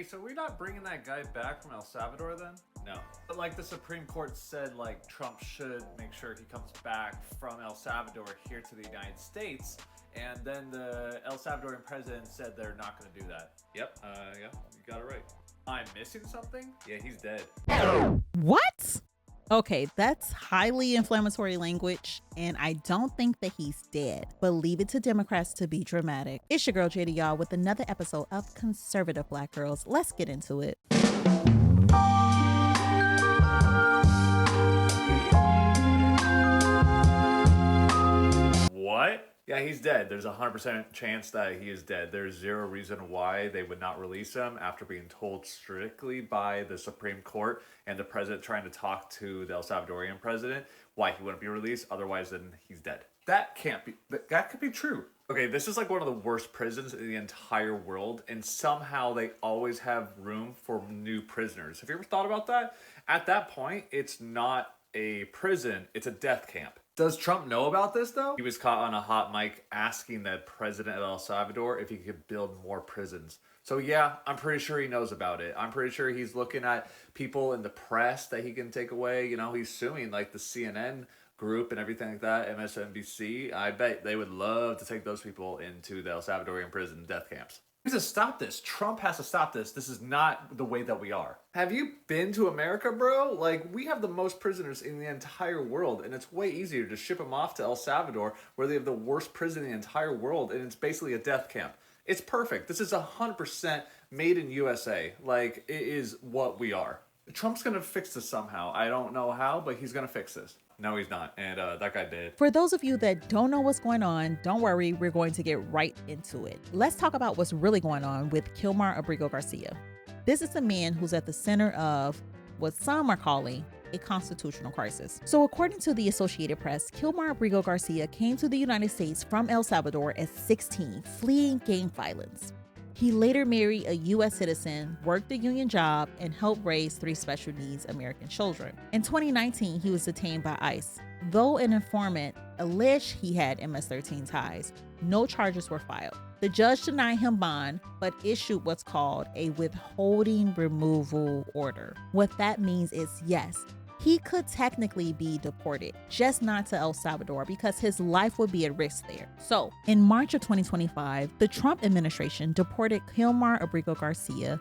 Hey, so we're not bringing that guy back from El Salvador then? No. But like the Supreme Court said, like Trump should make sure he comes back from El Salvador here to the United States. And then the El Salvadorian president said they're not going to do that. Yep. Yeah, you got it right. I'm missing something? Yeah, he's dead. What? Okay, that's highly inflammatory language, and I don't think that he's dead, but leave it to Democrats to be dramatic. It's your girl JD, y'all, with another episode of Conservative Black Girls. Let's get into it. What? Yeah, he's dead. There's a 100% chance that he is dead. There's zero reason why they would not release him after being told strictly by the Supreme Court and the president trying to talk to the El Salvadorian president why he wouldn't be released. Otherwise, then he's dead. That can't be. That could be true. Okay, this is like one of the worst prisons in the entire world, and somehow they always have room for new prisoners. Have you ever thought about that? At that point, it's not a prison, it's a death camp. Does Trump know about this though? He was caught on a hot mic asking the president of El Salvador if he could build more prisons. So yeah, I'm pretty sure he knows about it. I'm pretty sure he's looking at people in the press that he can take away. You know, he's suing like the CNN group and everything like that, MSNBC. I bet they would love to take those people into the El Salvadorian prison death camps. He has to stop this. Trump has to stop this. This is not the way that we are. Have you been to America, bro? Like, we have the most prisoners in the entire world, and it's way easier to ship them off to El Salvador, where they have the worst prison in the entire world, and it's basically a death camp. It's perfect. This is 100% made in USA. Like, it is what we are. Trump's gonna fix this somehow. I don't know how, but he's gonna fix this. No, he's not. And that guy did. For those of you that don't know what's going on, don't worry, we're going to get right into it. Let's talk about what's really going on with Kilmar Abrigo Garcia. This is a man who's at the center of what some are calling a constitutional crisis. So according to the Associated Press, Kilmar Abrigo Garcia came to the United States from El Salvador at 16, fleeing gang violence. He later married a U.S. citizen, worked a union job, and helped raise 3 special needs American children. In 2019, he was detained by ICE. Though an informant alleged he had MS-13 ties, no charges were filed. The judge denied him bond, but issued what's called a withholding removal order. What that means is, yes, he could technically be deported, just not to El Salvador because his life would be at risk there. So, in March of 2025, the Trump administration deported Kilmar Abrigo Garcia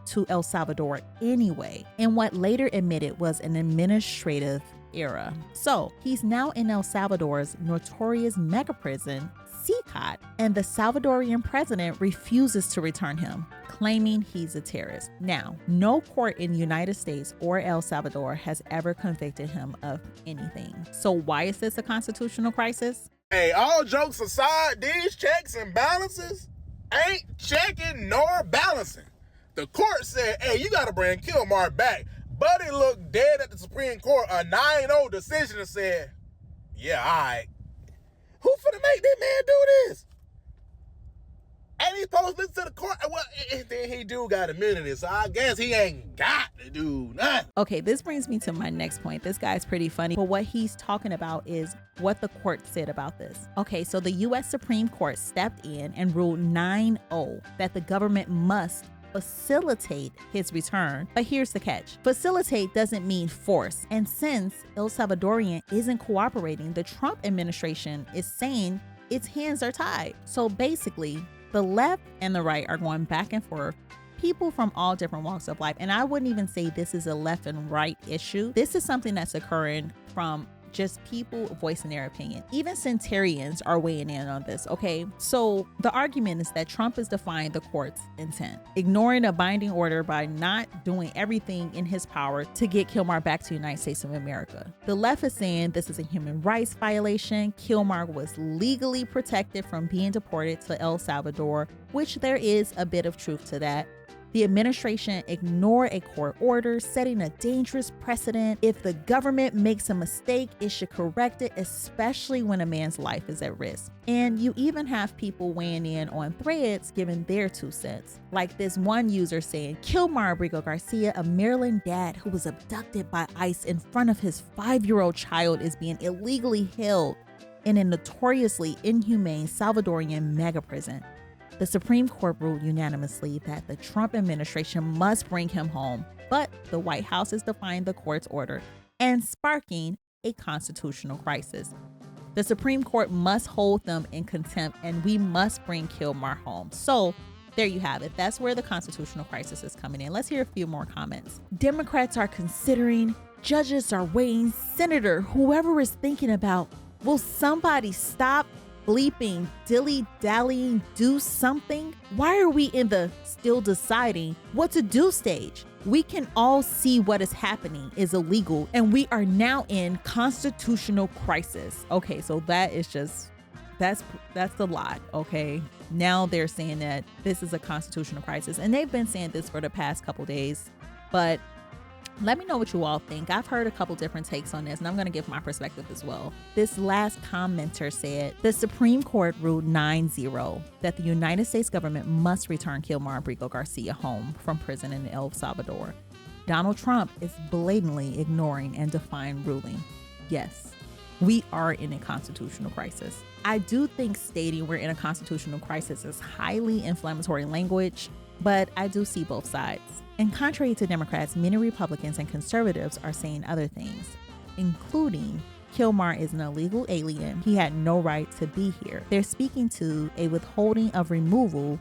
to El Salvador anyway, in what later admitted was an administrative error. So, he's now in El Salvador's notorious mega prison, CCOT, and the Salvadorian president refuses to return him, claiming he's a terrorist. Now, no court in the United States or El Salvador has ever convicted him of anything. So why is this a constitutional crisis? Hey, all jokes aside, these checks and balances ain't checking nor balancing. The court said, hey, you gotta bring Kilmar back. Buddy looked dead at the Supreme Court, a 9-0 decision, and said, yeah, all right. Who finna make that man do this? And he's supposed to listen to the court. Well, then he do got immunity, so I guess he ain't got to do nothing. Okay, this brings me to my next point. This guy's pretty funny, but what he's talking about is what the court said about this. Okay, so the U.S. Supreme Court stepped in and ruled 9-0 that the government must facilitate his return. But here's the catch. Facilitate doesn't mean force. And since El Salvadorian isn't cooperating, the Trump administration is saying its hands are tied. So basically, the left and the right are going back and forth, people from all different walks of life. And I wouldn't even say this is a left and right issue. This is something that's occurring from just people voicing their opinion. Even centurions are weighing in on this, okay? So the argument is that Trump is defying the court's intent, ignoring a binding order by not doing everything in his power to get Kilmar back to the United States of America. The left is saying this is a human rights violation. Kilmar was legally protected from being deported to El Salvador, which there is a bit of truth to that. The administration ignored a court order, setting a dangerous precedent. If the government makes a mistake, it should correct it, especially when a man's life is at risk. And you even have people weighing in on threads giving their 2 cents. Like this one user saying, Kilmar Abrigo Garcia, a Maryland dad who was abducted by ICE in front of his 5-year-old child, is being illegally held in a notoriously inhumane Salvadorian mega prison. The Supreme Court ruled unanimously that the Trump administration must bring him home, but the White House is defying the court's order and sparking a constitutional crisis. The Supreme Court must hold them in contempt, and we must bring Kilmar home. So there you have it. That's where the constitutional crisis is coming in. Let's hear a few more comments. Democrats are considering, judges are weighing, senator, whoever is thinking about, will somebody stop bleeping, dilly-dallying, do something? Why are we in the still deciding what to do stage? We can all see what is happening is illegal, and we are now in constitutional crisis. Okay, so that is just, that's a lot, okay? Now they're saying that this is a constitutional crisis, and they've been saying this for the past couple days, but let me know what you all think. I've heard a couple different takes on this, and I'm going to give my perspective as well. This last commenter said, the Supreme Court ruled 9-0 that the United States government must return Kilmar Abrigo Garcia home from prison in El Salvador. Donald Trump is blatantly ignoring and defying ruling. Yes, we are in a constitutional crisis. I do think stating we're in a constitutional crisis is highly inflammatory language, but I do see both sides. And contrary to Democrats, many Republicans and conservatives are saying other things, including Kilmar is an illegal alien. He had no right to be here. They're speaking to a withholding of removal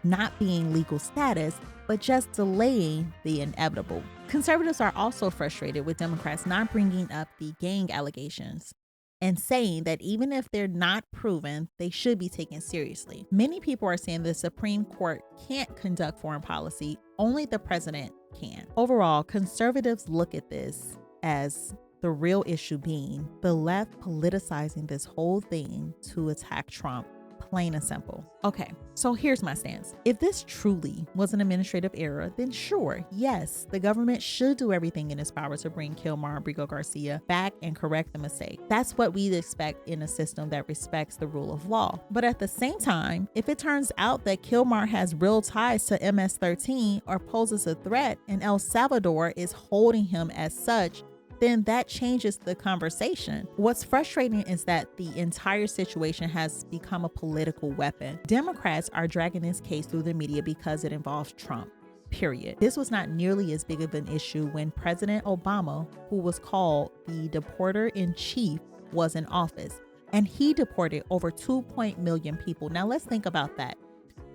not being legal status, but just delaying the inevitable. Conservatives are also frustrated with Democrats not bringing up the gang allegations and saying that even if they're not proven, they should be taken seriously. Many people are saying the Supreme Court can't conduct foreign policy, only the president can. Overall, conservatives look at this as the real issue being the left politicizing this whole thing to attack Trump. Plain and simple. Okay, so here's my stance. If this truly was an administrative error, then sure, yes, the government should do everything in its power to bring Kilmar Abrigo Garcia back and correct the mistake. That's what we'd expect in a system that respects the rule of law. But at the same time, if it turns out that Kilmar has real ties to MS-13 or poses a threat and El Salvador is holding him as such, then that changes the conversation. What's frustrating is that the entire situation has become a political weapon. Democrats are dragging this case through the media because it involves Trump, period. This was not nearly as big of an issue when President Obama, who was called the deporter-in-chief, was in office, and he deported over 2 million people. Now let's think about that.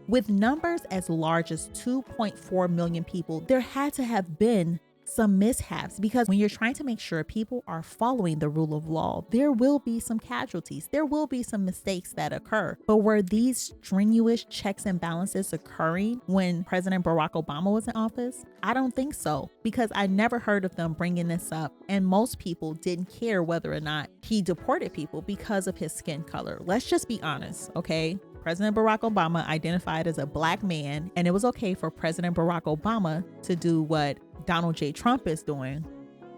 With numbers as large as 2.4 million people, there had to have been some mishaps, because when you're trying to make sure people are following the rule of law, there will be some casualties. There will be some mistakes that occur. But were these strenuous checks and balances occurring when President Barack Obama was in office? I don't think so, because I never heard of them bringing this up. And most people didn't care whether or not he deported people because of his skin color. Let's just be honest, okay? President Barack Obama identified as a black man, and it was okay for President Barack Obama to do what Donald J. Trump is doing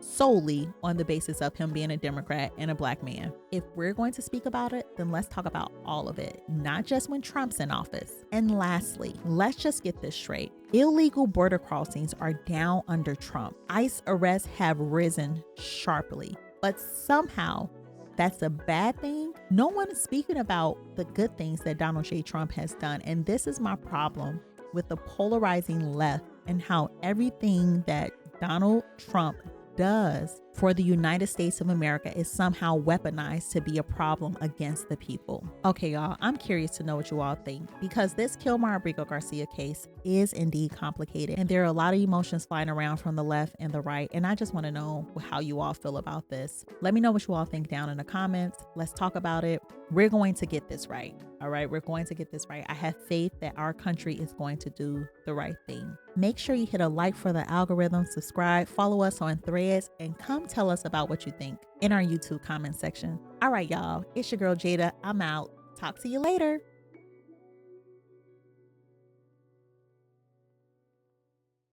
solely on the basis of him being a Democrat and a black man. If we're going to speak about it, then let's talk about all of it, not just when Trump's in office. And lastly, let's just get this straight. Illegal border crossings are down under Trump. ICE arrests have risen sharply, but somehow that's a bad thing. No one is speaking about the good things that Donald J. Trump has done. And this is my problem with the polarizing left and how everything that Donald Trump does for the United States of America is somehow weaponized to be a problem against the people. Okay, y'all, I'm curious to know what you all think, because this Kilmar Abrigo Garcia case is indeed complicated, and there are a lot of emotions flying around from the left and the right, and I just want to know how you all feel about this. Let me know what you all think down in the comments. Let's talk about it. We're going to get this right. All right, we're going to get this right. I have faith that our country is going to do the right thing. Make sure you hit a like for the algorithm, subscribe, follow us on Threads, and come tell us about what you think in our YouTube comment section. All right, y'all, it's your girl Jada. I'm out. Talk to you later.